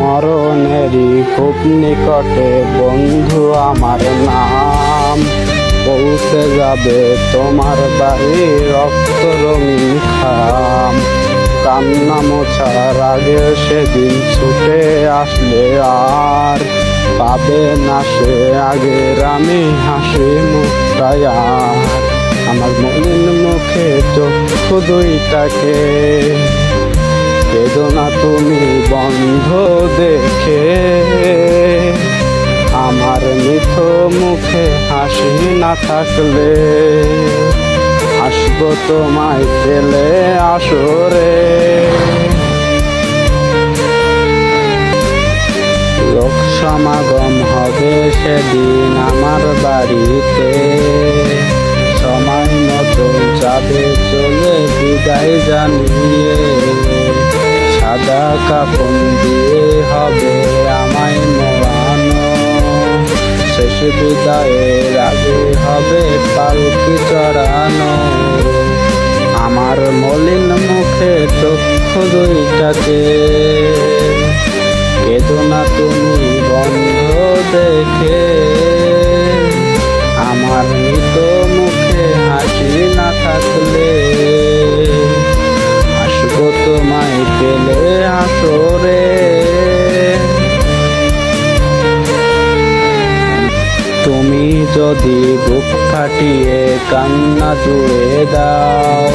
মরণেরই খুব নিকটে বন্ধু আমার নাম, পৌঁছে যাবে তোমার বাড়ি রক্ত রঙিন খাম। কান্না মোছার আগে সেদিন ছুটে আসলে আর পাবে না সে আগের আমি হাসি মুখটাই আর। আমার মলিন মুখে চক্ষু দুইটাকে কেঁদো না তুমি বন্ধ দেখে। আমার মৃত মুখে হাসি না থাকলে আসবো তোমায় পেলে আসরে। লোক সমাগম হবে সেদিন আমার বাড়িতে, সময় মতো যাবে চলে বিদায় জানিয়ে। সাদা কাফন দিয়ে হবে আমায় মোড়ানো, শেষ বিদায়ের আগে হবে পালকি চড়ানো। আমার মলিন মুখে চক্ষু দুইটাকে কেঁদো না তুমি বন্ধ দেখে। আমার মৃত মুখে হাসি না থাকলে আসবো তোমায় পেলে আসরে। তুমি যদি বুক ফাটিয়ে কান্না জুড়ে দাও,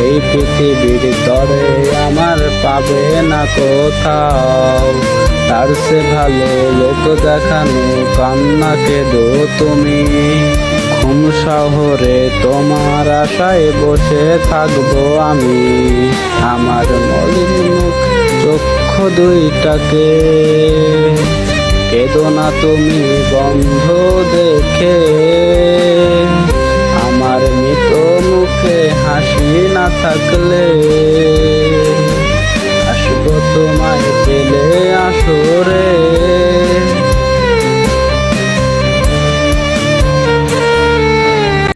এই পৃথিবীর তরে আমার পাবে না কোথাও। তার সে ভালো লোক দেখানো কান্না কেঁদো তুমি, ঘুম শহরে তোমার আশায় বসে থাকবো আমি। আমার মলিন মুখ চক্ষু দুইটাকে কেঁদো না তুমি বন্ধ দেখে। আমার মৃত মুখে হাসি না থাকলে আসবো তোমায় পেলে আসরে।